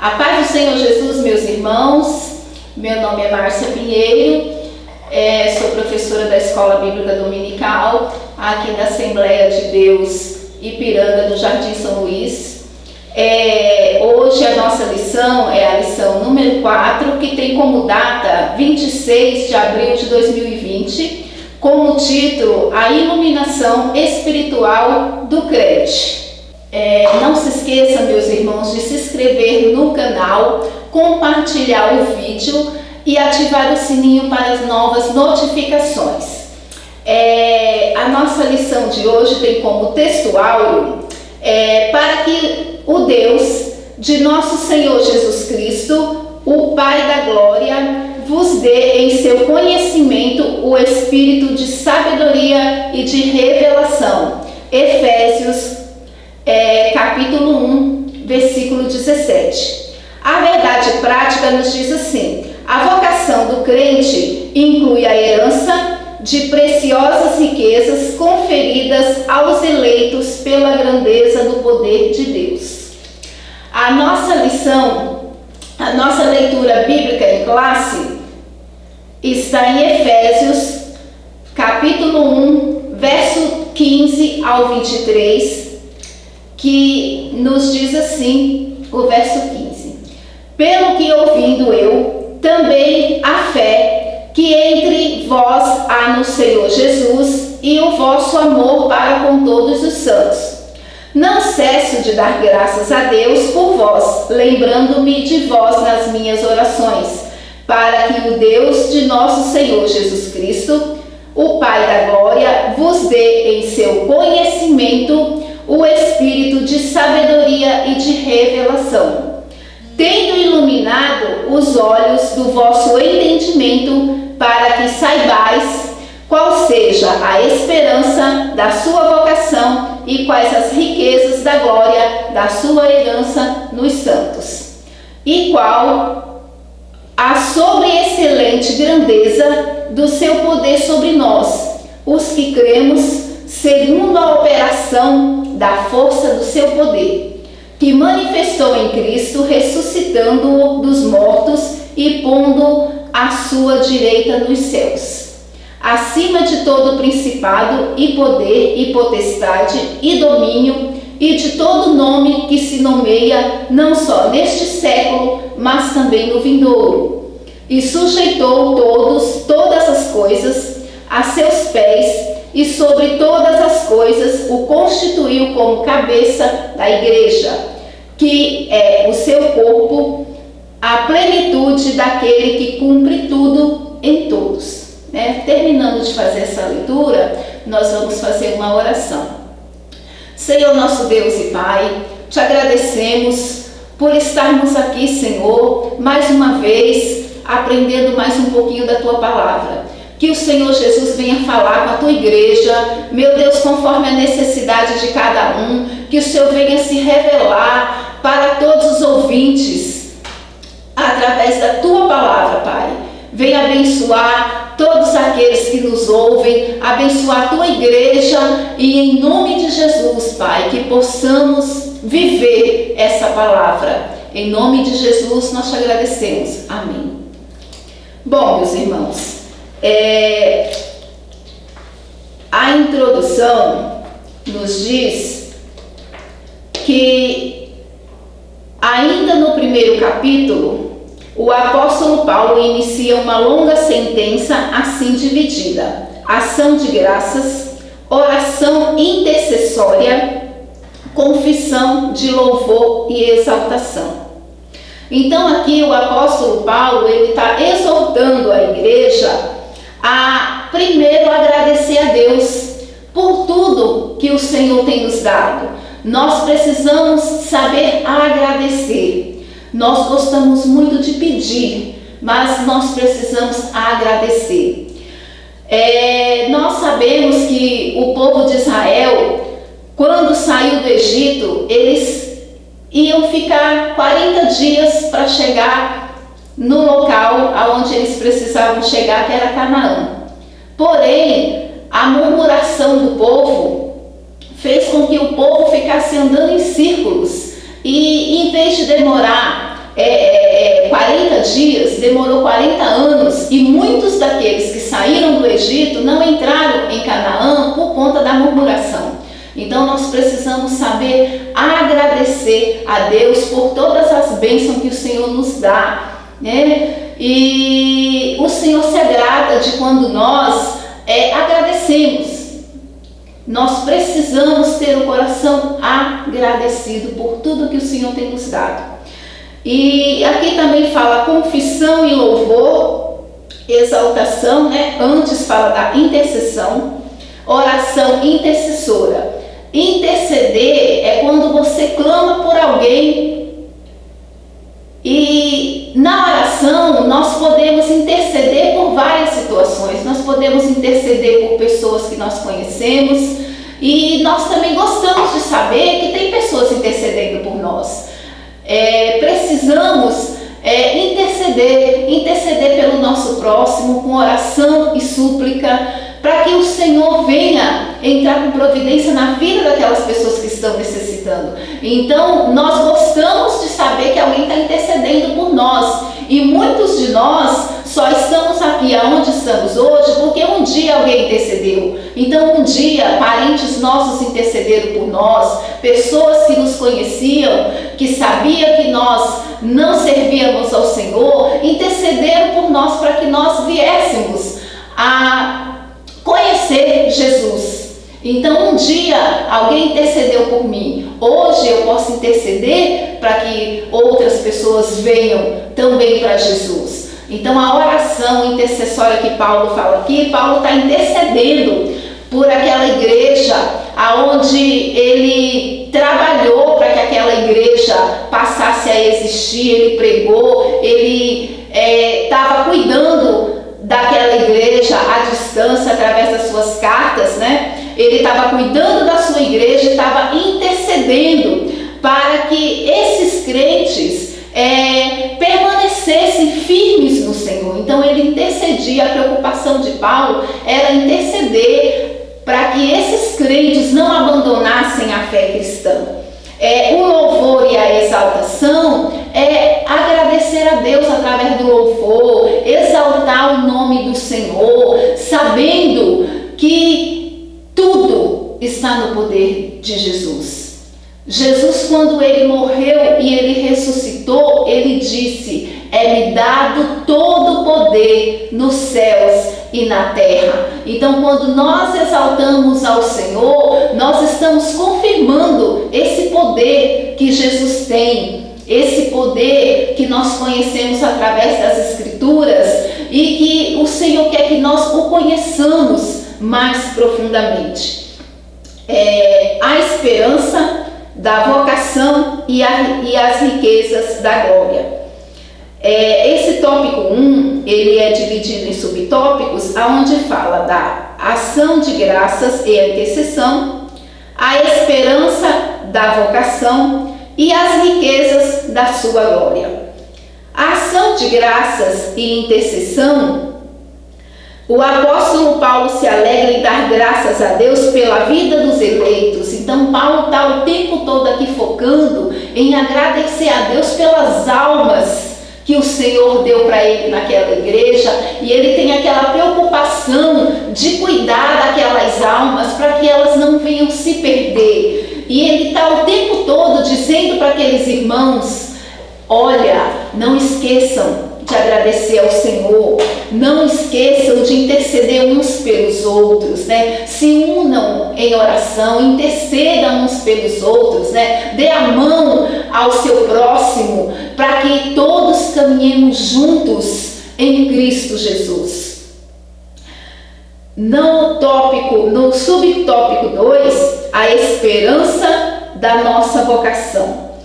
A paz do Senhor Jesus, meus irmãos. Meu nome é Márcia Pinheiro, sou professora da Escola Bíblica Dominical aqui na Assembleia de Deus Ipiranga do Jardim São Luís. Hoje a nossa lição é a lição número 4, que tem como data 26 de abril de 2020, como título A Iluminação Espiritual do Crente. Não se esqueça, meus irmãos, de se inscrever no canal, compartilhar o vídeo e ativar o sininho para as novas notificações. A nossa lição de hoje tem como texto áureo para que o Deus de nosso Senhor Jesus Cristo, o Pai da Glória, vos dê em seu conhecimento o espírito de sabedoria e de revelação. Efésios capítulo 1, versículo 17. A verdade prática nos diz assim: a vocação do crente inclui a herança de preciosas riquezas conferidas aos eleitos pela grandeza do poder de Deus. A nossa lição, a nossa leitura bíblica em classe está em Efésios capítulo 1, verso 15 ao 23, que nos diz assim, o verso 15: pelo que ouvindo eu, também a fé que entre vós há no Senhor Jesus e o vosso amor para com todos os santos. Não cesso de dar graças a Deus por vós, lembrando-me de vós nas minhas orações, para que o Deus de nosso Senhor Jesus Cristo, o Pai da Glória, vos dê em seu conhecimento o espírito de sabedoria e de revelação, tendo iluminado os olhos do vosso entendimento, para que saibais qual seja a esperança da sua vocação e quais as riquezas da glória da sua herança nos santos, e qual a sobreexcelente grandeza do seu poder sobre nós, os que cremos, segundo a operação da força do seu poder, que manifestou em Cristo, ressuscitando-o dos mortos e pondo à sua direita nos céus, acima de todo principado e poder e potestade e domínio e de todo nome que se nomeia não só neste século, mas também no vindouro, e sujeitou todas as coisas a seus pés, e sobre todas as coisas o constituiu como cabeça da igreja, que é o seu corpo, a plenitude daquele que cumpre tudo em todos. Terminando de fazer essa leitura, nós vamos fazer uma oração. Senhor nosso Deus e Pai, te agradecemos por estarmos aqui, Senhor, mais uma vez, aprendendo mais um pouquinho da Tua Palavra. Que o Senhor Jesus venha falar com a Tua igreja, meu Deus, conforme a necessidade de cada um, que o Senhor venha se revelar para todos os ouvintes, através da Tua Palavra, Pai. Venha abençoar todos aqueles que nos ouvem, abençoar a Tua igreja e em nome de Jesus, Pai, que possamos viver essa palavra. Em nome de Jesus nós te agradecemos. Amém. Bom, meus irmãos, a introdução nos diz que ainda no primeiro capítulo, o apóstolo Paulo inicia uma longa sentença assim dividida: ação de graças, oração intercessória, confissão de louvor e exaltação. Então aqui o apóstolo Paulo está exortando a igreja a primeiro agradecer a Deus por tudo que o Senhor tem nos dado. Nós precisamos saber agradecer. Nós gostamos muito de pedir, mas nós precisamos agradecer. Nós sabemos que o povo de Israel, quando saiu do Egito, eles iam ficar 40 dias para chegar no local aonde eles precisavam chegar, que era Canaã. Porém, a murmuração do povo fez com que o povo ficasse andando em círculos e, em vez de demorar 40 dias, demorou 40 anos, e muitos daqueles que saíram do Egito não entraram em Canaã por conta da murmuração. Então nós precisamos saber agradecer a Deus por todas as bênçãos que o Senhor nos dá, né? E o Senhor se agrada de quando nós agradecemos. Nós precisamos ter o coração agradecido por tudo que o Senhor tem nos dado. E aqui também fala confissão e louvor, exaltação, né? Antes fala da intercessão, oração intercessora. Interceder é quando você clama por alguém. E na oração nós podemos interceder por várias situações. Nós podemos interceder por pessoas que nós conhecemos, e nós também gostamos de saber que tem pessoas intercedendo por nós. Precisamos interceder pelo nosso próximo com oração e súplica, para que o Senhor venha entrar com providência na vida daquelas pessoas que estão necessitando. Então, nós gostamos de saber que alguém está intercedendo por nós. E muitos de nós só estamos aqui aonde estamos hoje porque um dia alguém intercedeu. Então, um dia, parentes nossos intercederam por nós, pessoas que nos conheciam, que sabiam que nós não servíamos ao Senhor, intercederam por nós para que nós viéssemos a conhecer Jesus. Então um dia alguém intercedeu por mim, hoje eu posso interceder para que outras pessoas venham também para Jesus. Então a oração intercessória que Paulo fala aqui, Paulo está intercedendo por aquela igreja aonde ele trabalhou para que aquela igreja passasse a existir, ele pregou, ele estava cuidando daquela igreja à distância, através das suas cartas, né? Ele estava cuidando da sua igreja, estava intercedendo para que esses crentes permanecessem firmes no Senhor. Então ele intercedia, a preocupação de Paulo era interceder para que esses crentes não abandonassem a fé cristã. O louvor e a exaltação é agradecer a Deus através do louvor, exaltar o nome do Senhor, sabendo que tudo está no poder de Jesus. Jesus, quando ele morreu e ele ressuscitou, ele disse: é-me dado todo o poder nos céus e na terra. Então, quando nós exaltamos ao Senhor, nós estamos confirmando esse poder que Jesus tem, esse poder que nós conhecemos através das Escrituras e que o Senhor quer que nós o conheçamos mais profundamente. A esperança da vocação e as riquezas da glória. Esse tópico 1, ele é dividido em subtópicos, onde fala da ação de graças e a intercessão, a esperança da vocação e as riquezas da sua glória. A ação de graças e intercessão, o apóstolo Paulo se alegra em dar graças a Deus pela vida dos eleitos. Então Paulo está o tempo todo aqui focando em agradecer a Deus pelas almas que o Senhor deu para ele naquela igreja, e ele tem aquela preocupação de cuidar daquelas almas para que elas não venham se perder. E ele está o tempo todo dizendo para aqueles irmãos: olha, não esqueçam de agradecer ao Senhor, não esqueçam de interceder uns pelos outros, né? Se unam em oração, intercedam uns pelos outros, né? Dê a mão ao seu próximo, para que todos caminhemos juntos em Cristo Jesus. No subtópico 2, a esperança da nossa vocação.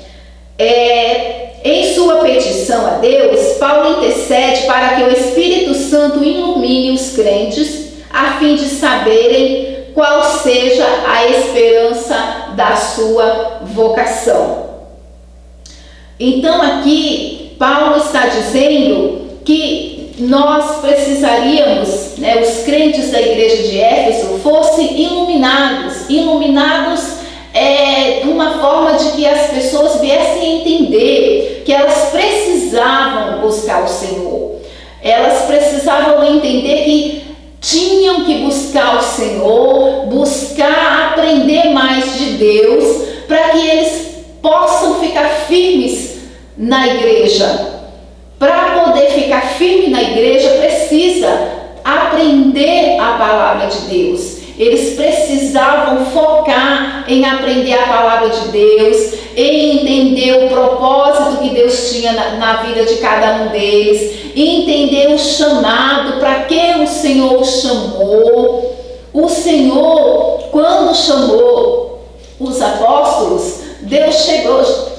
Em sua petição a Deus, Paulo intercede para que o Espírito Santo ilumine os crentes, a fim de saberem qual seja a esperança da sua vocação. Então aqui Paulo está dizendo que nós precisaríamos, os crentes da igreja de Éfeso fossem iluminados uma forma de que as pessoas viessem a entender que elas precisavam buscar o Senhor. Elas precisavam entender que tinham que buscar o Senhor, buscar aprender mais de Deus, para que eles possam ficar firmes na igreja. Para poder ficar firme na igreja, precisa aprender a palavra de Deus. Eles precisavam focar em aprender a palavra de Deus, em entender o propósito que Deus tinha na vida de cada um deles, entender o chamado, para que o Senhor os chamou. O Senhor, quando chamou os apóstolos,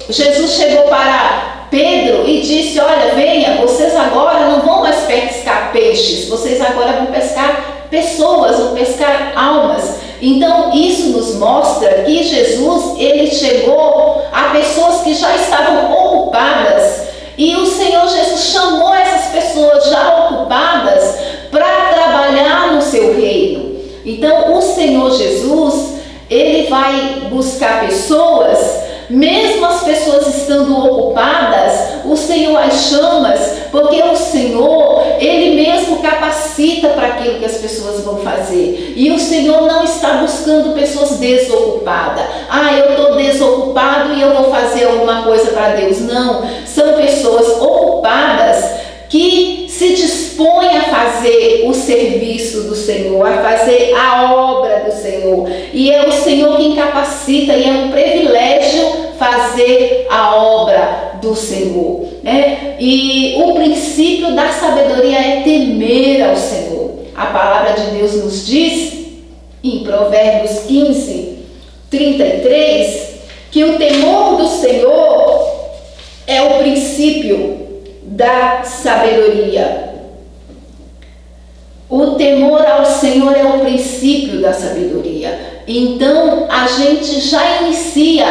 Jesus chegou para Pedro e disse: olha, venha, vocês agora não vão mais pescar peixes, vocês agora vão pescar pessoas, vão pescar almas. Então isso nos mostra que Jesus, ele chegou a pessoas que já estavam ocupadas, e o Senhor Jesus chamou essas pessoas já ocupadas para trabalhar no seu reino. Então o Senhor Jesus, ele vai buscar pessoas, mesmo as pessoas estando ocupadas, o Senhor as chama, porque o Senhor, ele mesmo capacita para aquilo que as pessoas vão fazer. E o Senhor não está buscando pessoas desocupadas. Eu estou desocupado e eu vou fazer alguma coisa para Deus. Não, são pessoas ocupadas que se dispõem a fazer o serviço do Senhor, a fazer a obra do Senhor. E é o Senhor quem capacita, e é um privilégio fazer a obra do Senhor, né? E o princípio da sabedoria é temer ao Senhor. A palavra de Deus nos diz, em Provérbios 15:33, que o temor do Senhor é o princípio da sabedoria. O temor ao Senhor é o princípio da sabedoria. Então a gente já inicia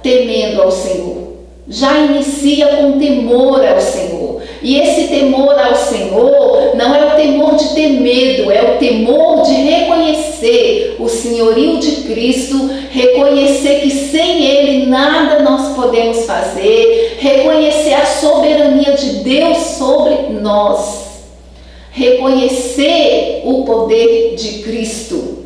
temendo ao Senhor, já inicia com temor ao Senhor. E esse temor ao Senhor não é o temor de ter medo, é o temor de reconhecer o senhorio de Cristo, reconhecer que sem Ele nada nós podemos fazer, reconhecer a soberania de Deus sobre nós, reconhecer o poder de Cristo.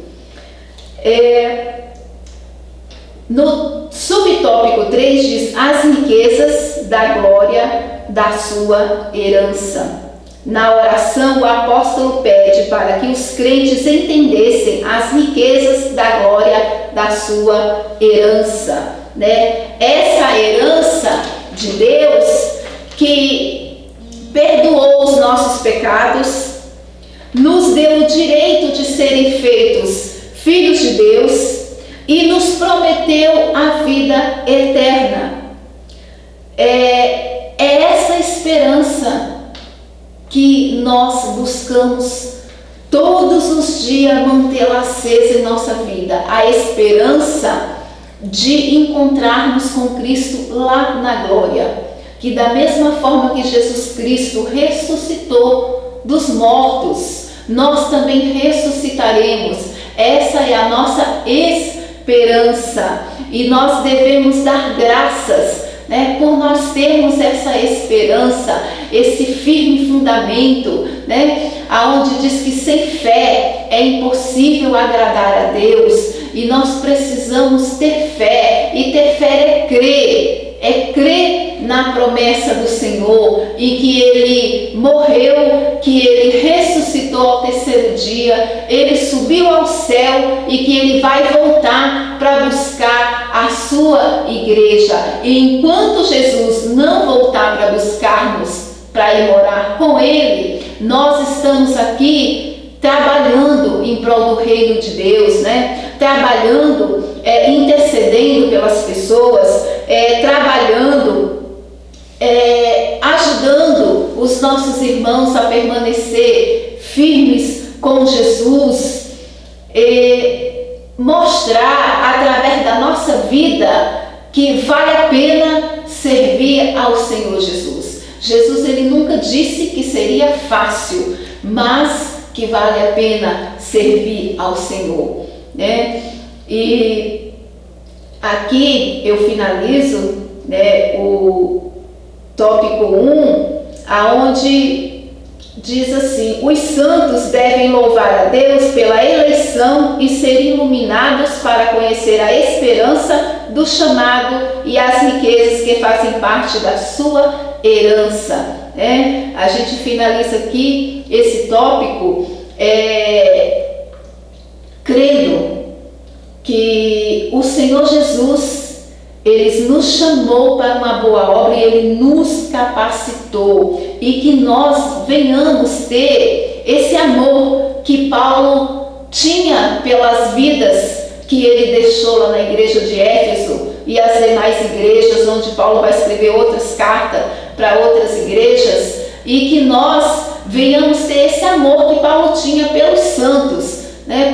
No subtópico 3 diz: as riquezas da glória da sua herança. Na oração, o apóstolo pede para que os crentes entendessem as riquezas da glória da sua herança, né? Essa herança de Deus que perdoou os nossos pecados, nos deu o direito de serem feitos filhos de Deus e nos prometeu a vida eterna. É essa esperança que nós buscamos todos os dias mantê-la acesa em nossa vida. A esperança de encontrarmos com Cristo lá na glória. Que da mesma forma que Jesus Cristo ressuscitou dos mortos, nós também ressuscitaremos. Essa é a nossa esperança. E nós devemos dar graças, né, por nós termos essa esperança, esse firme fundamento, né, aonde diz que sem fé é impossível agradar a Deus, e nós precisamos ter fé, e ter fé é crer na promessa do Senhor, e que Ele morreu, que Ele ressuscitou ao terceiro dia, Ele subiu ao céu e que Ele vai voltar para buscar a sua igreja. E enquanto Jesus não voltar para buscar-nos, para ir morar com Ele, nós estamos aqui trabalhando em prol do reino de Deus, né? Trabalhando, intercedendo pelas pessoas, trabalhando, ajudando os nossos irmãos a permanecer firmes com Jesus, mostrar através da nossa vida que vale a pena servir ao Senhor Jesus. Jesus, ele nunca disse que seria fácil, mas que vale a pena servir ao Senhor, né? E aqui eu finalizo, né, o tópico 1, aonde diz assim: os santos devem louvar a Deus pela eleição e ser iluminados para conhecer a esperança do chamado e as riquezas que fazem parte da sua herança. A gente finaliza aqui esse tópico crendo que o Senhor Jesus, Ele nos chamou para uma boa obra e Ele nos capacitou, e que nós venhamos ter esse amor que Paulo tinha pelas vidas que ele deixou lá na igreja de Éfeso e as demais igrejas, onde Paulo vai escrever outras cartas para outras igrejas, e que nós venhamos ter esse amor que Paulo tinha pelos santos,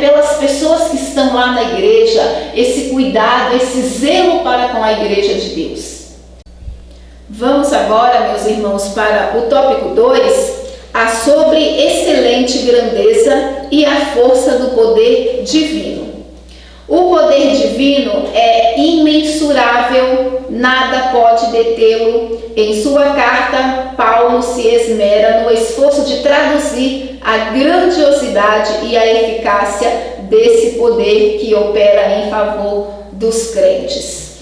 pelas pessoas que estão lá na igreja, esse cuidado, esse zelo para com a igreja de Deus. Vamos agora, meus irmãos, para o tópico 2, a sobre excelente grandeza e a força do poder divino. O poder divino é imensurável, nada pode detê-lo. Em sua carta, Paulo se esmera no esforço de traduzir a grandiosidade e a eficácia desse poder que opera em favor dos crentes.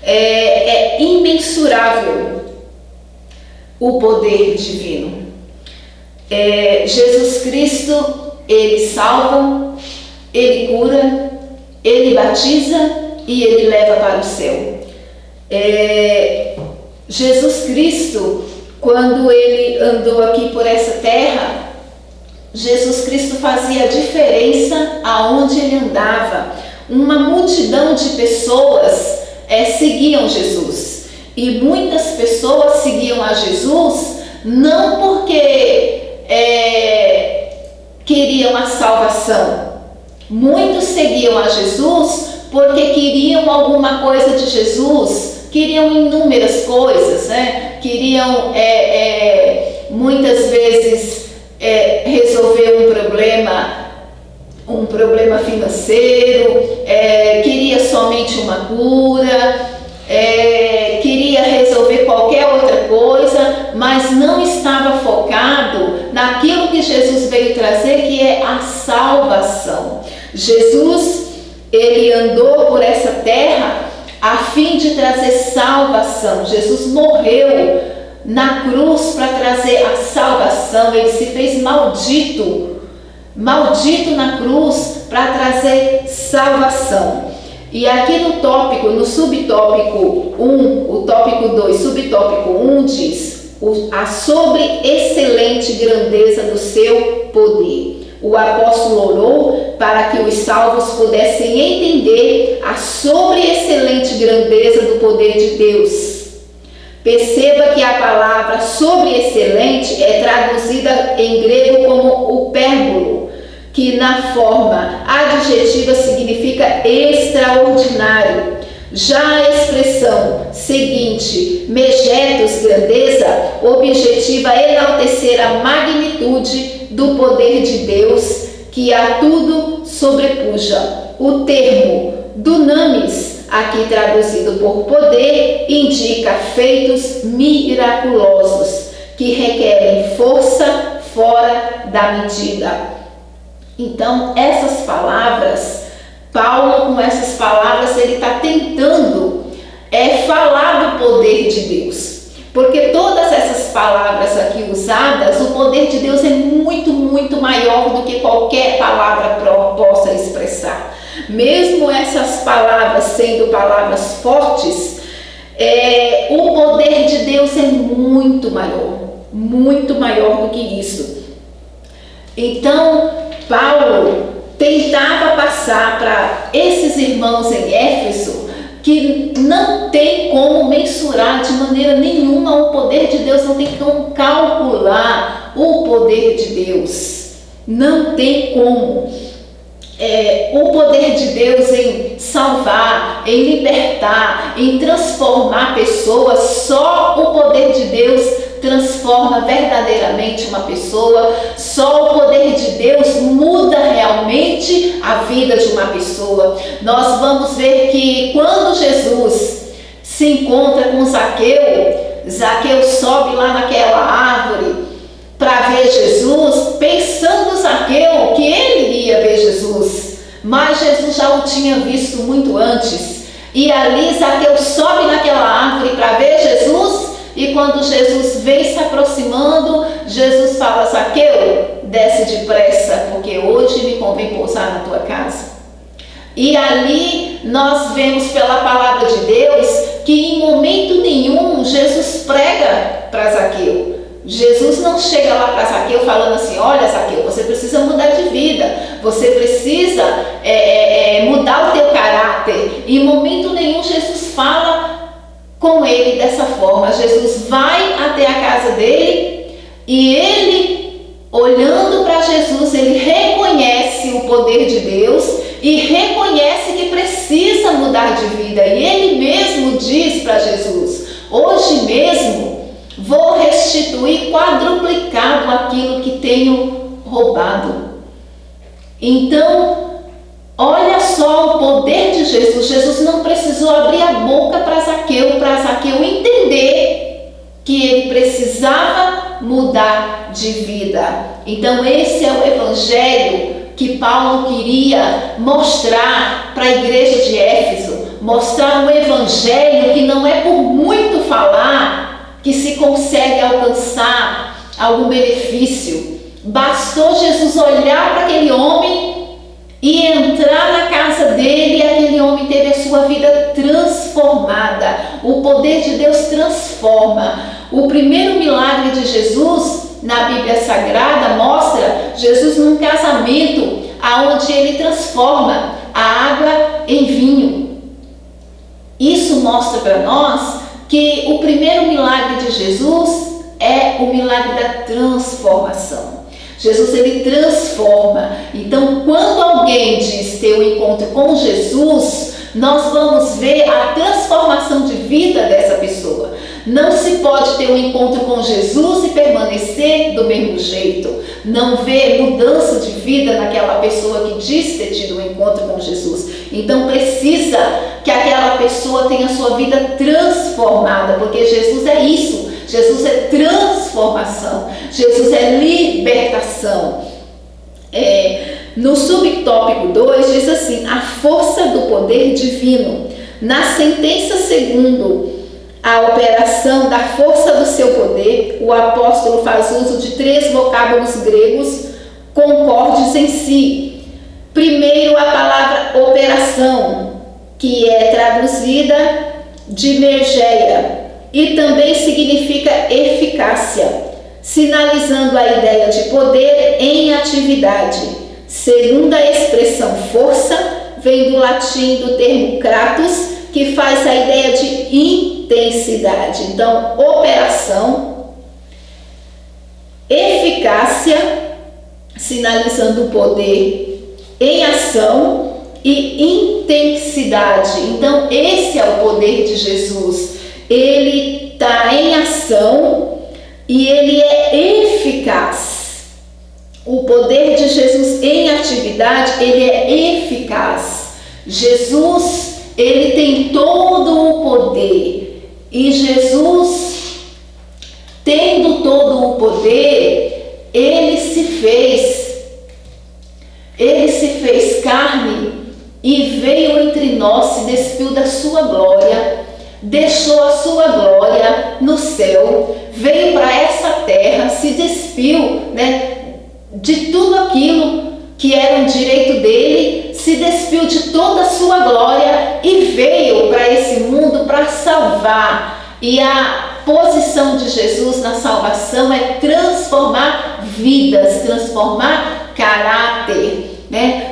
É imensurável o poder divino. Jesus Cristo, Ele salva, Ele cura, Ele batiza e Ele leva para o céu. Jesus Cristo, quando Ele andou aqui por essa terra, Jesus Cristo fazia diferença aonde Ele andava. Uma multidão de pessoas seguiam Jesus. E muitas pessoas seguiam a Jesus não porque queriam a salvação. Muitos seguiam a Jesus porque queriam alguma coisa de Jesus, queriam inúmeras coisas, queriam muitas vezes resolver um problema financeiro, queria somente uma cura, queria resolver qualquer outra coisa, mas não estava focado naquilo que Jesus veio trazer, que é a salvação. Jesus, Ele andou por essa terra a fim de trazer salvação. Jesus morreu na cruz para trazer a salvação. Ele se fez maldito na cruz para trazer salvação. E aqui no tópico, no subtópico 1, o tópico 2, subtópico 1 diz a sobre excelente grandeza do seu poder. O apóstolo orou para que os salvos pudessem entender a sobre excelente grandeza do poder de Deus. Perceba que a palavra sobre excelente é traduzida em grego como upérbolo, que na forma adjetiva significa extraordinário. Já a expressão seguinte, megetos, grandeza, objetiva enaltecer a magnitude do poder de Deus, que a tudo sobrepuja. O termo dunamis, aqui traduzido por poder, indica feitos miraculosos, que requerem força fora da medida. Então, essas palavras, Paulo, com essas palavras, ele está tentando falar do poder de Deus. Porque todas essas palavras aqui usadas, o poder de Deus é muito, muito maior do que qualquer palavra possa expressar. Mesmo essas palavras sendo palavras fortes, o poder de Deus é muito maior do que isso. Então, Paulo tentava passar para esses irmãos em Éfeso que não tem como mensurar de maneira nenhuma o poder de Deus, não tem como calcular o poder de Deus, não tem como. O poder de Deus em salvar, em libertar, em transformar pessoas, só o poder de Deus transforma verdadeiramente uma pessoa. Só o poder de Deus muda realmente a vida de uma pessoa. Nós vamos ver que quando Jesus se encontra com Zaqueu, Zaqueu sobe lá naquela árvore para ver Jesus, pensando Zaqueu que ele iria ver Jesus, mas Jesus já o tinha visto muito antes. E ali Zaqueu sobe naquela árvore para ver Jesus, e quando Jesus vem se aproximando, Jesus fala: Zaqueu, desce depressa, porque hoje me convém pousar na tua casa. E ali nós vemos pela palavra de Deus que em momento nenhum Jesus prega para Zaqueu. Jesus não chega lá para Zaqueu falando assim: olha, Zaqueu, você precisa mudar de vida, você precisa mudar o teu caráter. Em momento nenhum Jesus fala com ele dessa forma. Jesus vai até a casa dele e ele, olhando para Jesus, ele reconhece o poder de Deus e reconhece que precisa mudar de vida. E ele mesmo diz para Jesus: hoje mesmo vou restituir quadruplicado aquilo que tenho roubado. Então, olha só o poder de Jesus. Jesus não precisou abrir a boca para Zaqueu entender que ele precisava mudar de vida. Então, esse é o evangelho que Paulo queria mostrar para a igreja de Éfeso. Mostrar um evangelho que não é por muito falar que se consegue alcançar algum benefício. Bastou Jesus olhar para aquele homem e entrar na casa dele, e aquele homem teve a sua vida transformada. O poder de Deus transforma. O primeiro milagre de Jesus na Bíblia Sagrada mostra Jesus num casamento aonde ele transforma a água em vinho. Isso mostra para nós que o primeiro milagre de Jesus é o milagre da transformação. Jesus, ele transforma. Então, quando alguém diz ter um encontro com Jesus, nós vamos ver a transformação de vida dessa pessoa. Não se pode ter um encontro com Jesus e permanecer do mesmo jeito. Não vê mudança de vida naquela pessoa que diz ter tido um encontro com Jesus. Então precisa que aquela pessoa tenha sua vida transformada, porque Jesus é isso. Jesus é transformação. Jesus é libertação. No subtópico 2 diz assim: a força do poder divino. Na sentença segundo a operação da força do seu poder, o apóstolo faz uso de 3 vocábulos gregos concordes em si. Primeiro, a palavra operação, que é traduzida de mergeia, e também significa eficácia, sinalizando a ideia de poder em atividade. Segunda expressão força, vem do latim do termo kratos, que faz a ideia de intensidade. Então, operação, eficácia, sinalizando o poder em ação, e intensidade. Então, esse é o poder de Jesus. Ele está em ação e ele é eficaz. O poder de Jesus em atividade, ele é eficaz. Jesus, ele tem todo o poder, e Jesus, tendo todo o poder, ele se fez carne e veio entre nós, se despiu da sua glória, deixou a sua glória no céu, veio para essa terra, se despiu, de tudo aquilo que era um direito dele, se despiu de toda a sua glória e veio para esse mundo para salvar. E a posição de Jesus na salvação é transformar vidas, transformar caráter,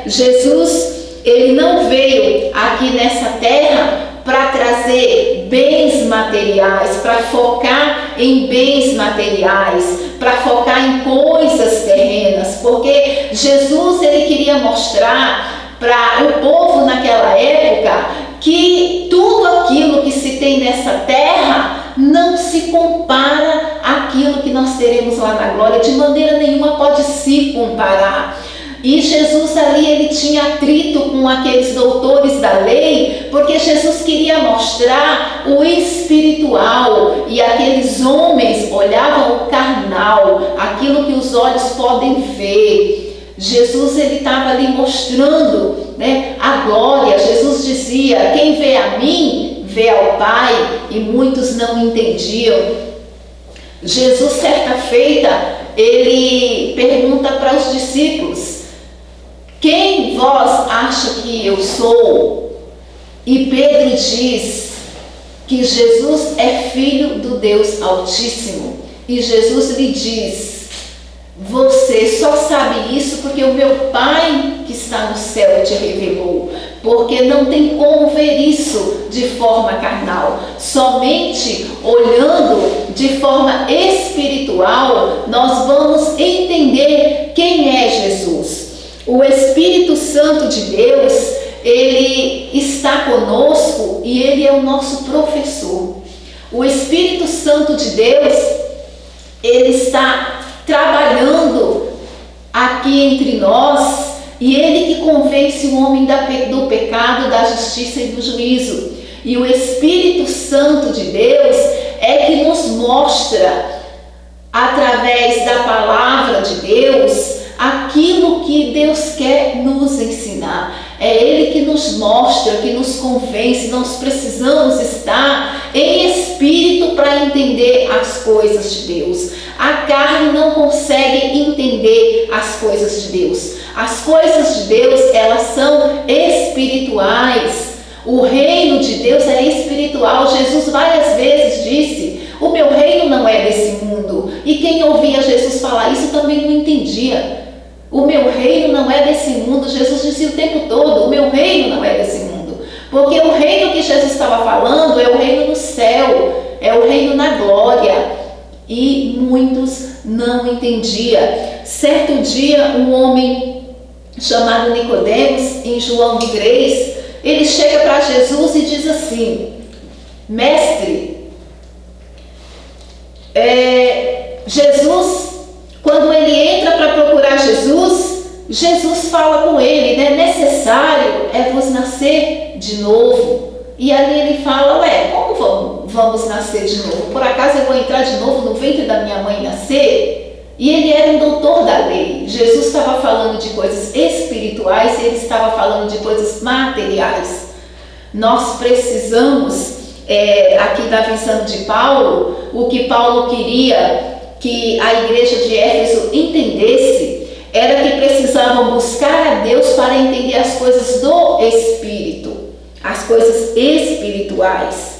Jesus, ele não veio aqui nessa terra para trazer bens materiais, para focar em bens materiais, para focar em coisas terrenas, porque Jesus, ele queria mostrar para o povo naquela época que tudo aquilo que se tem nessa terra não se compara àquilo nós teremos lá na glória, de maneira nenhuma pode se comparar. E Jesus ali, ele tinha atrito com aqueles doutores da lei, porque Jesus queria mostrar o espiritual, e aqueles homens olhavam o carnal, aquilo que os olhos podem ver. Jesus, ele estava ali mostrando, né, a glória. Jesus dizia: quem vê a mim, vê ao Pai, e muitos não entendiam. Jesus, certa feita, ele pergunta para os discípulos: quem vós acha que eu sou? E Pedro diz que Jesus é filho do Deus Altíssimo. E Jesus lhe diz: você só sabe isso porque o meu Pai que está no céu te revelou, porque não tem como ver isso de forma carnal. Somente olhando de forma espiritual nós vamos entender quem é Jesus. O Espírito Santo de Deus, ele está conosco e ele é o nosso professor. O Espírito Santo de Deus, ele está trabalhando aqui entre nós, e ele que convence o homem do pecado, da justiça e do juízo. E o Espírito Santo de Deus é que nos mostra, através da palavra de Deus, aquilo que Deus quer nos ensinar. É Ele que nos mostra, que nos convence. Nós precisamos estar em espírito para entender as coisas de Deus. A carne não consegue entender as coisas de Deus. As coisas de Deus, elas são espirituais. O reino de Deus é espiritual. Jesus várias vezes disse: o meu reino não é desse mundo. E quem ouvia Jesus falar isso também não entendia. O meu reino não é desse mundo. Jesus dizia o tempo todo: o meu reino não é desse mundo. Porque o reino que Jesus estava falando é o reino do céu, é o reino na glória. E muitos não entendiam. Certo dia, um homem chamado Nicodemos, em João 3, ele chega para Jesus e diz assim: mestre, Jesus, quando ele entra para procurar Jesus fala com ele, né? Necessário é vos nascer de novo. E ali ele fala: como vamos nascer de novo? Por acaso eu vou entrar de novo no ventre da minha mãe e nascer? E ele era um doutor da lei. Jesus estava falando de coisas espirituais e ele estava falando de coisas materiais. Nós precisamos, aqui na visão de Paulo, o que Paulo queria que a igreja de Éfeso entendesse era que precisavam buscar a Deus para entender as coisas do Espírito, as coisas espirituais,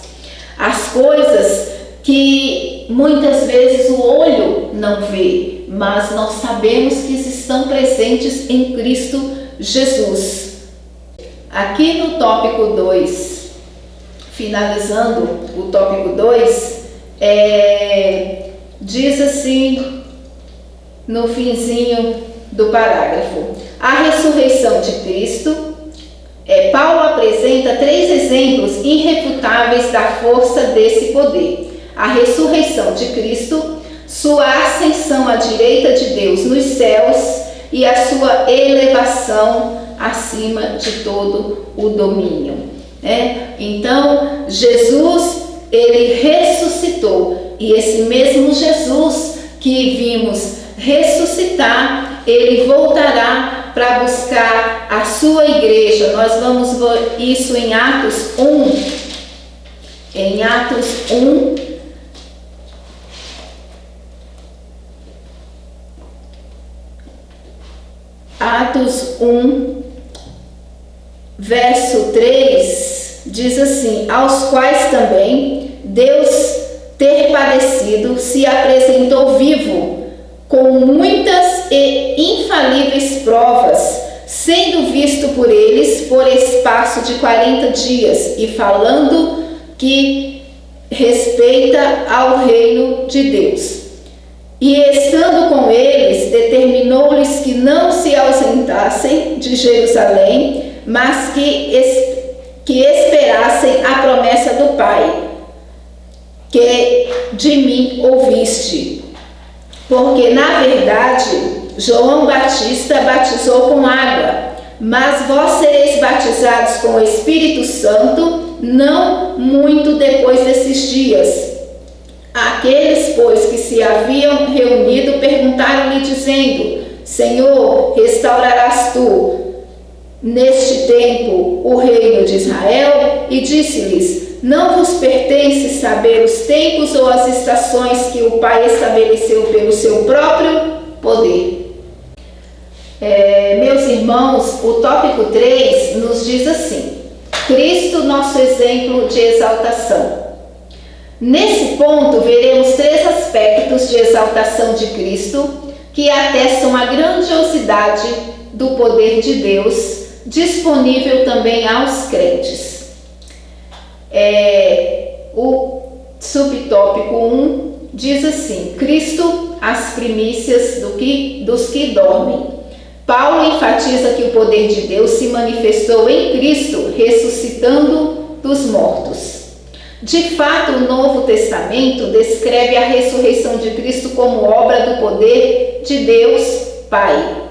as coisas que muitas vezes o olho não vê, mas nós sabemos que estão presentes em Cristo Jesus. Aqui no tópico 2, finalizando o tópico 2, diz assim, no finzinho do parágrafo: a ressurreição de Cristo. Paulo apresenta 3 exemplos irrefutáveis da força desse poder: a ressurreição de Cristo, sua ascensão à direita de Deus nos céus e a sua elevação acima de todo o domínio. Então, Jesus, ele ressuscitou, e esse mesmo Jesus que vimos ressuscitar, ele voltará para buscar a sua igreja. Nós vamos ver isso em Atos 1. Em Atos 1, Atos 1, verso 3, diz assim: aos quais também Deus, ter padecido, se apresentou vivo, com muitas e infalíveis provas, sendo visto por eles por espaço de 40 dias, e falando que respeita ao reino de Deus. E estando com eles, determinou-lhes que não se ausentassem de Jerusalém, mas que esperassem a promessa do Pai, que de mim ouviste. Porque, na verdade, João Batista batizou com água, mas vós sereis batizados com o Espírito Santo não muito depois desses dias. Aqueles, pois, que se haviam reunido perguntaram-lhe, dizendo: Senhor, restaurarás tu neste tempo o reino de Israel? E disse-lhes: Não vos pertence saber os tempos ou as estações que o Pai estabeleceu pelo seu próprio poder. Meus irmãos, o tópico 3 nos diz assim: Cristo, nosso exemplo de exaltação. Nesse ponto, veremos 3 aspectos de exaltação de Cristo que atestam a grandiosidade do poder de Deus, disponível também aos crentes. O subtópico 1 diz assim: Cristo, as primícias dos que dormem. Paulo enfatiza que o poder de Deus se manifestou em Cristo, ressuscitando dos mortos. De fato, o Novo Testamento descreve a ressurreição de Cristo como obra do poder de Deus Pai.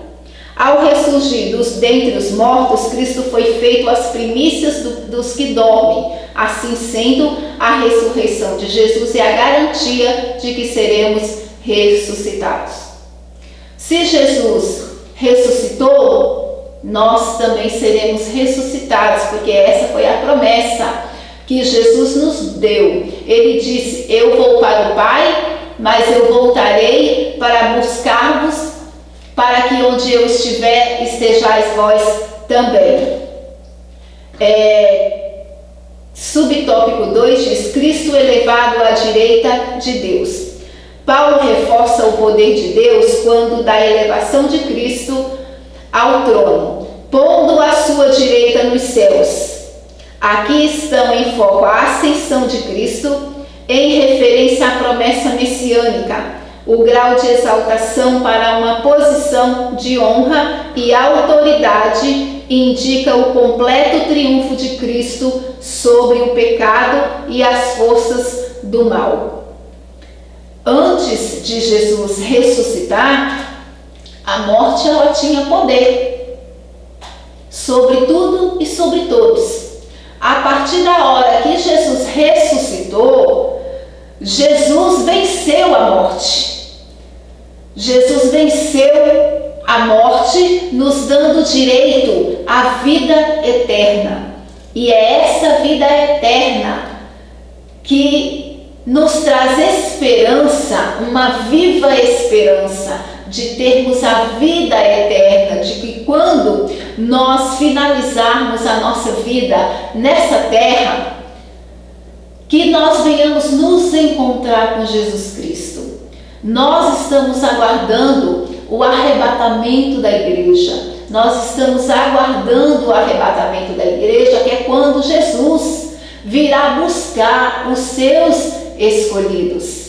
Ao ressurgir dentre os mortos, Cristo foi feito as primícias dos que dormem. Assim sendo, a ressurreição de Jesus é a garantia de que seremos ressuscitados. Se Jesus ressuscitou, nós também seremos ressuscitados, porque essa foi a promessa que Jesus nos deu. Ele disse: Eu vou para o Pai, mas eu voltarei para buscar-vos, para que onde eu estiver, estejais vós também. Subtópico 2 diz: Cristo elevado à direita de Deus. Paulo reforça o poder de Deus quando da elevação de Cristo ao trono, pondo à sua direita nos céus. Aqui estão em foco a ascensão de Cristo, em referência à promessa messiânica, o grau de exaltação para uma posição de honra e autoridade indica o completo triunfo de Cristo sobre o pecado e as forças do mal. Antes de Jesus ressuscitar, a morte ela tinha poder sobre tudo e sobre todos. A partir da hora que Jesus ressuscitou, Jesus venceu a morte. Jesus venceu a morte, nos dando direito à vida eterna. E é essa vida eterna que nos traz esperança, uma viva esperança de termos a vida eterna, de que quando nós finalizarmos a nossa vida nessa terra, que nós venhamos nos encontrar com Jesus Cristo. Nós estamos aguardando o arrebatamento da igreja. Nós estamos aguardando o arrebatamento da igreja, que é quando Jesus virá buscar os seus escolhidos.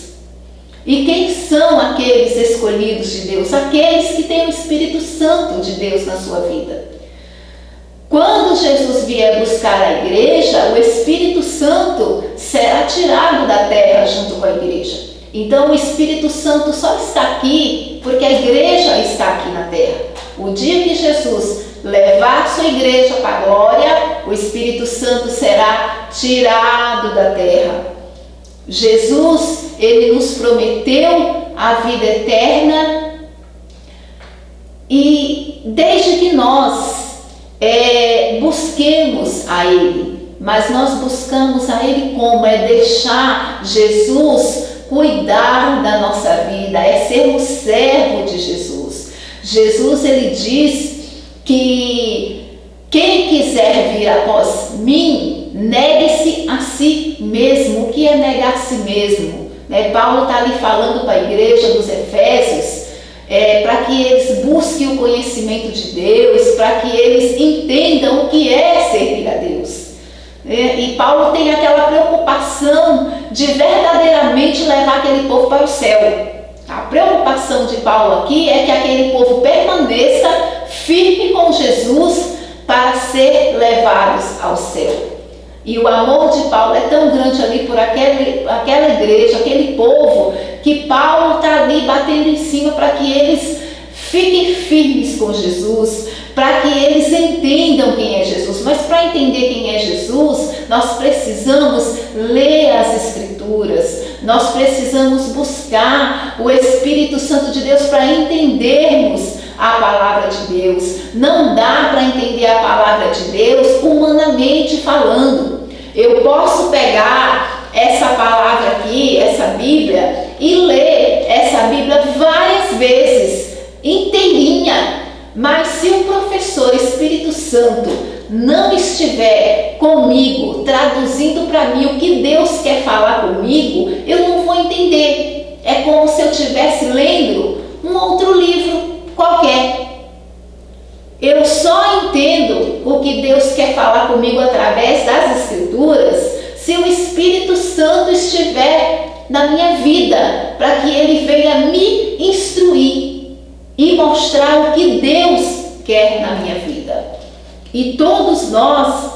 E quem são aqueles escolhidos de Deus? Aqueles que têm o Espírito Santo de Deus na sua vida. Quando Jesus vier buscar a igreja, o Espírito Santo será tirado da terra junto com a igreja. Então o Espírito Santo só está aqui porque a igreja está aqui na terra. O dia que Jesus levar sua igreja para a glória, o Espírito Santo será tirado da terra. Jesus, ele nos prometeu a vida eterna, e desde que nós busquemos a Ele, mas nós buscamos a Ele como? É deixar Jesus cuidar da nossa vida, é sermos servo de Jesus. Jesus, ele diz que quem quiser vir após mim, negue-se a si mesmo. O que é negar a si mesmo? Paulo está ali falando para a igreja dos Efésios, para que eles busquem o conhecimento de Deus, para que eles entendam o que é servir a Deus. E Paulo tem aquela preocupação de verdadeiramente levar aquele povo para o céu. A preocupação de Paulo aqui é que aquele povo permaneça firme com Jesus para ser levados ao céu. E o amor de Paulo é tão grande ali por aquela igreja, aquele povo, que Paulo está ali batendo em cima para que eles fiquem firmes com Jesus, para que eles entendam quem é Jesus. Mas para entender quem é Jesus, nós precisamos ler as Escrituras, nós precisamos buscar o Espírito Santo de Deus para entendermos a palavra de Deus. Não dá para entender a palavra de Deus humanamente falando. Eu posso pegar essa palavra aqui, essa Bíblia, e ler essa Bíblia várias vezes, inteirinha, mas se o professor Espírito Santo não estiver comigo, traduzindo para mim o que Deus quer falar comigo, eu não vou entender. É como se eu estivesse lendo um outro livro qualquer. Eu só entendo o que Deus quer falar comigo através das Escrituras se o Espírito Santo estiver na minha vida, para que Ele venha me instruir e mostrar o que Deus quer na minha vida. E todos nós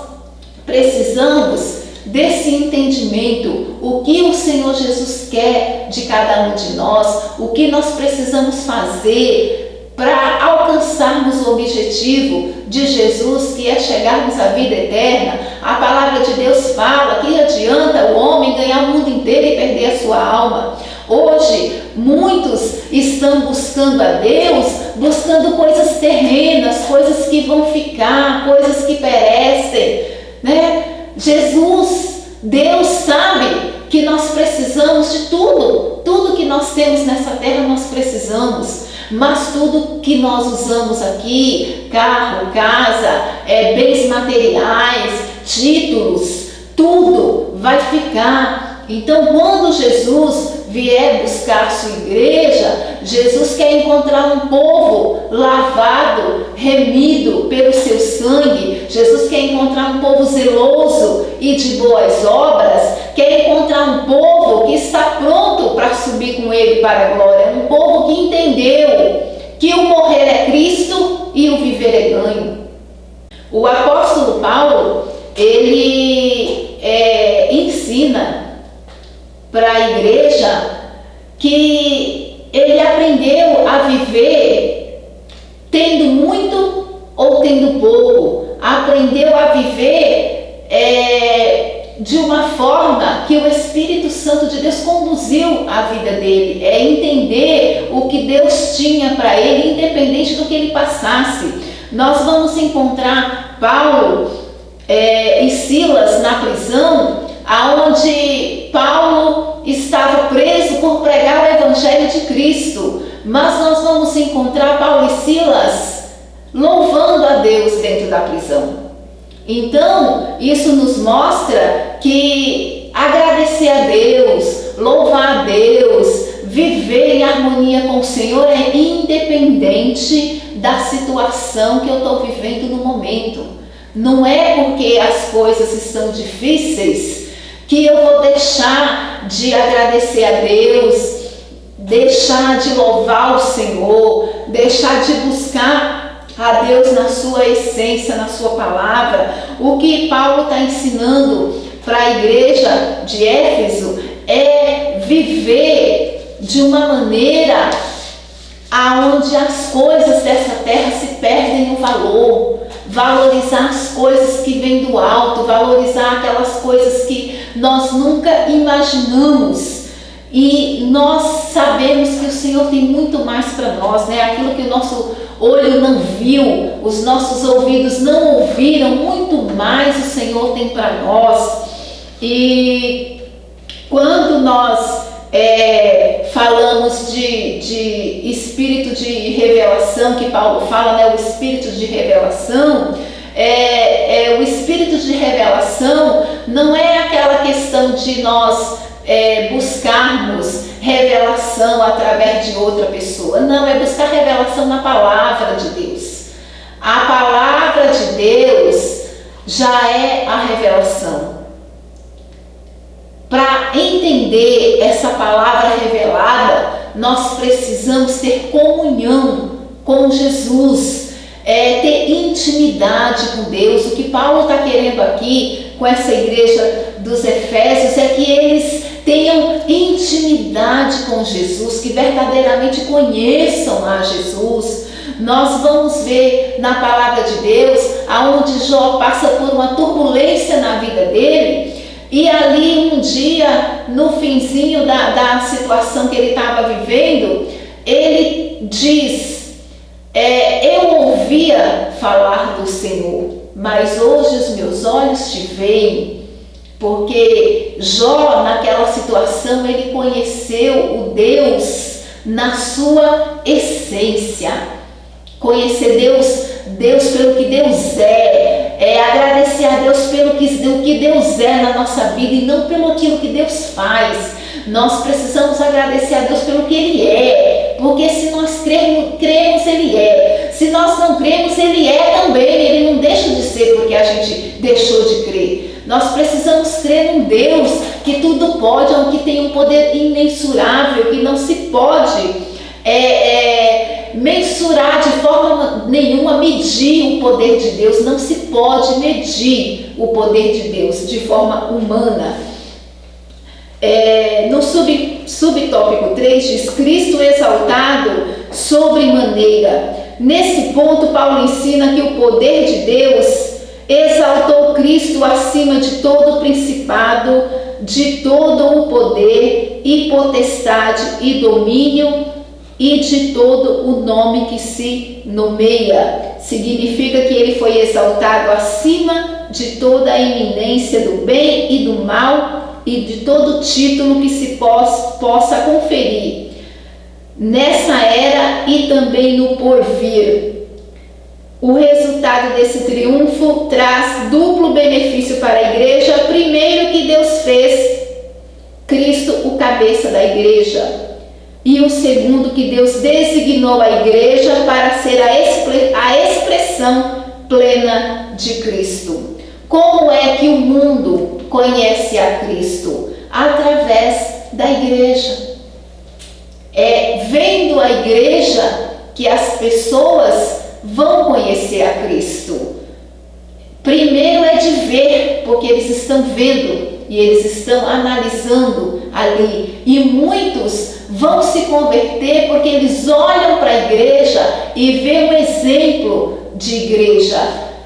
precisamos desse entendimento, o que o Senhor Jesus quer de cada um de nós, o que nós precisamos fazer para alcançarmos o objetivo de Jesus, que é chegarmos à vida eterna. A palavra de Deus fala que adianta o homem ganhar o mundo inteiro e perder a sua alma. Hoje, muitos estão buscando a Deus, buscando coisas terrenas, coisas que vão ficar, coisas que perecem, né? Jesus, Deus sabe que nós precisamos de tudo, tudo que nós temos nessa terra nós precisamos, mas tudo que nós usamos aqui, carro, casa, bens materiais, títulos, tudo vai ficar. Então, quando Jesus vier buscar sua igreja, Jesus quer encontrar um povo lavado, remido pelo seu sangue. Jesus quer encontrar um povo zeloso e de boas obras. Quer encontrar um povo que está pronto para subir com Ele para a glória. Um povo que entendeu que o morrer é Cristo e o viver é ganho. O apóstolo Paulo, ele ensina para a igreja que ele aprendeu a viver tendo muito ou tendo pouco, aprendeu a viver de uma forma que o Espírito Santo de Deus conduziu a vida dele, entender o que Deus tinha para ele, independente do que ele passasse. Nós vamos encontrar Paulo e Silas na prisão, aonde Paulo estava preso por pregar o Evangelho de Cristo, mas nós vamos encontrar Paulo e Silas louvando a Deus dentro da prisão. Então, isso nos mostra que agradecer a Deus, louvar a Deus, viver em harmonia com o Senhor é independente da situação que eu estou vivendo no momento. Não é porque as coisas estão difíceis que eu vou deixar de agradecer a Deus, deixar de louvar o Senhor, deixar de buscar a Deus na sua essência, na sua palavra. O que Paulo está ensinando para a igreja de Éfeso é viver de uma maneira aonde as coisas dessa terra se perdem o valor, valorizar as coisas que vêm do alto, valorizar aquelas coisas que nós nunca imaginamos. E nós sabemos que o Senhor tem muito mais para nós, né? Aquilo que o nosso olho não viu, os nossos ouvidos não ouviram, muito mais o Senhor tem para nós. E quando nós falamos de espírito de revelação, que Paulo fala, né? O espírito de revelação, o espírito de revelação não é aquela questão de nós buscarmos revelação através de outra pessoa. Não, é buscar revelação na palavra de Deus. A palavra de Deus já é a revelação. Para entender essa palavra revelada, nós precisamos ter comunhão com Jesus, ter intimidade com Deus. O que Paulo está querendo aqui com essa igreja dos Efésios é que eles tenham intimidade com Jesus, que verdadeiramente conheçam a Jesus. Nós vamos ver na palavra de Deus, aonde Jó passa por uma turbulência na vida dele, e ali um dia, no finzinho da situação que ele estava vivendo, ele diz, eu ouvia falar do Senhor, mas hoje os meus olhos te veem. Porque Jó, naquela situação, ele conheceu o Deus na sua essência. Conhecer Deus pelo que Deus agradecer a Deus pelo que Deus é na nossa vida e não pelo aquilo que Deus faz. Nós precisamos agradecer a Deus pelo que Ele é, porque se nós cremos, Ele é. Se nós não cremos, Ele é também. Ele não deixa de ser porque a gente deixou de crer. Nós precisamos crer num Deus que tudo pode, que tem um poder imensurável, que não se pode mensurar de forma nenhuma, medir o poder de Deus. Não se pode medir o poder de Deus de forma humana. No subtópico 3 diz Cristo exaltado sobremaneira. Nesse ponto, Paulo ensina que o poder de Deus exaltou Cristo acima de todo o principado, de todo o poder e potestade e domínio e de todo o nome que se nomeia. Significa que ele foi exaltado acima de toda a iminência do bem e do mal e de todo título que se possa conferir nessa era e também no porvir. O resultado desse triunfo traz duplo benefício para a igreja. Primeiro, que Deus fez Cristo o cabeça da igreja. E o segundo, que Deus designou a igreja para ser a expressão plena de Cristo. Como é que o mundo conhece a Cristo? Através da igreja. Vendo a igreja que as pessoas vão conhecer a Cristo. Primeiro é de ver, porque eles estão vendo e eles estão analisando ali. E muitos vão se converter porque eles olham para a igreja e veem um exemplo de igreja,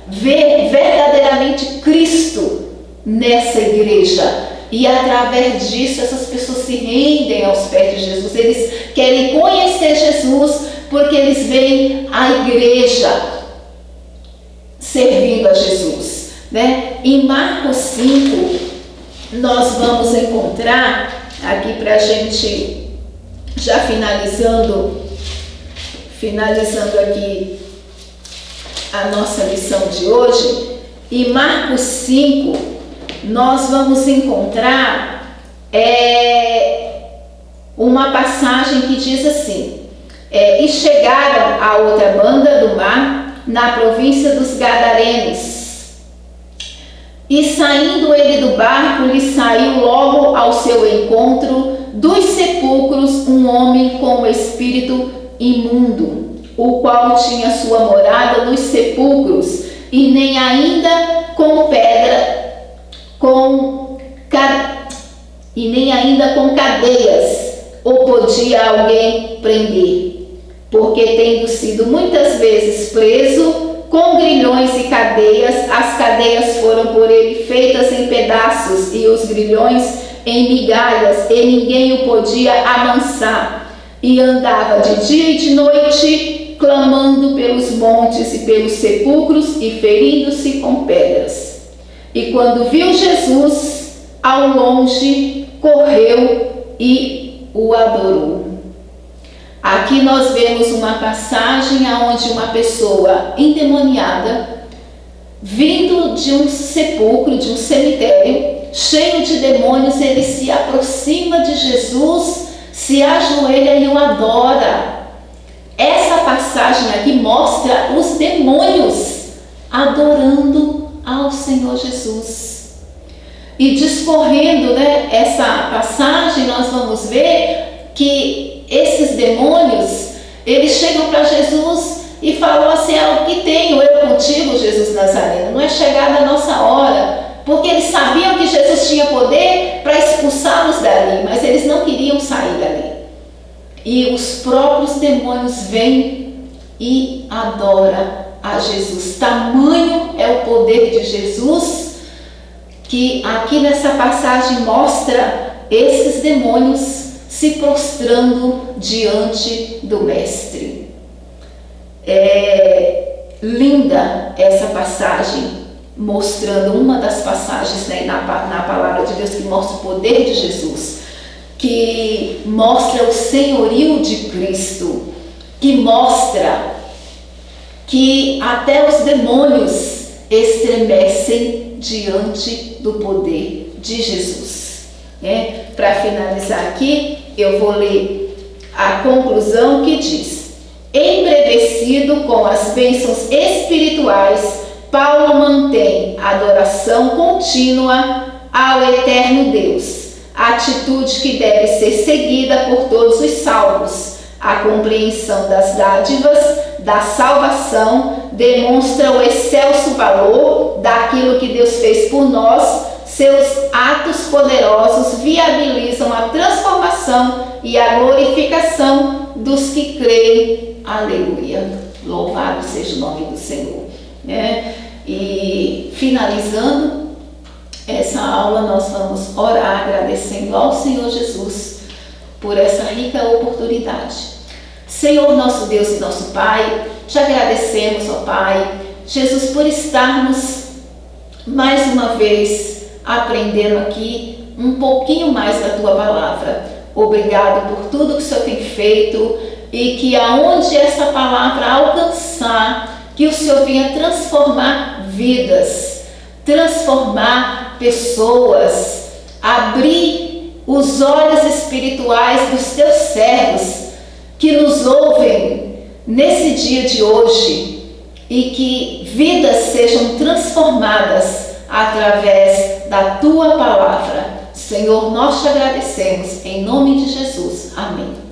vê verdadeiramente Cristo nessa igreja. E através disso essas pessoas se rendem aos pés de Jesus. Eles querem conhecer Jesus porque eles veem a igreja servindo a Jesus, né? Em Marcos 5, nós vamos encontrar, aqui para a gente já finalizando aqui a nossa lição de hoje, em Marcos 5, nós vamos encontrar uma passagem que diz assim, e chegaram à outra banda do mar, na província dos Gadarenes. E saindo ele do barco, lhe saiu logo ao seu encontro dos sepulcros um homem com o espírito imundo, o qual tinha sua morada nos sepulcros, e nem ainda com cadeias o podia alguém prender, porque tendo sido muitas vezes preso com grilhões e cadeias, as cadeias foram por ele feitas em pedaços e os grilhões em migalhas, e ninguém o podia amansar, e andava de dia e de noite clamando pelos montes e pelos sepulcros e ferindo-se com pedras. E quando viu Jesus ao longe, correu e o adorou. Aqui nós vemos uma passagem onde uma pessoa endemoniada, vindo de um sepulcro, de um cemitério, cheio de demônios, ele se aproxima de Jesus, se ajoelha e o adora. Essa passagem aqui mostra os demônios adorando ao Senhor Jesus. E discorrendo, essa passagem, nós vamos ver que esses demônios, eles chegam para Jesus e falam assim: o que tenho eu contigo, Jesus Nazareno? Não é chegada a nossa hora porque eles sabiam que Jesus tinha poder para expulsá-los dali, mas eles não queriam sair dali. E os próprios demônios vêm e adoram a Jesus. Tamanho é o poder de Jesus, que aqui nessa passagem mostra esses demônios se prostrando diante do Mestre. É linda essa passagem, mostrando uma das passagens, né, na palavra de Deus, que mostra o poder de Jesus, que mostra o senhorio de Cristo, que mostra que até os demônios estremecem diante do poder de Jesus. Para finalizar aqui, eu vou ler a conclusão que diz: embevecido com as bênçãos espirituais, Paulo mantém a adoração contínua ao eterno Deus, atitude que deve ser seguida por todos os salvos. A compreensão das dádivas da salvação demonstra o excelso valor daquilo que Deus fez por nós. Seus atos poderosos viabilizam a transformação e a glorificação dos que creem. Aleluia! Louvado seja o nome do Senhor. E finalizando essa aula, nós vamos orar agradecendo ao Senhor Jesus por essa rica oportunidade. Senhor, nosso Deus e nosso Pai, te agradecemos, ó Pai, Jesus, por estarmos mais uma vez aprendendo aqui um pouquinho mais da Tua Palavra. Obrigado por tudo que o Senhor tem feito e que aonde essa palavra alcançar, que o Senhor venha transformar vidas, transformar pessoas, abrir os olhos espirituais dos Teus servos que nos ouvem nesse dia de hoje e que vidas sejam transformadas através da Tua Palavra. Senhor, nós te agradecemos em nome de Jesus. Amém.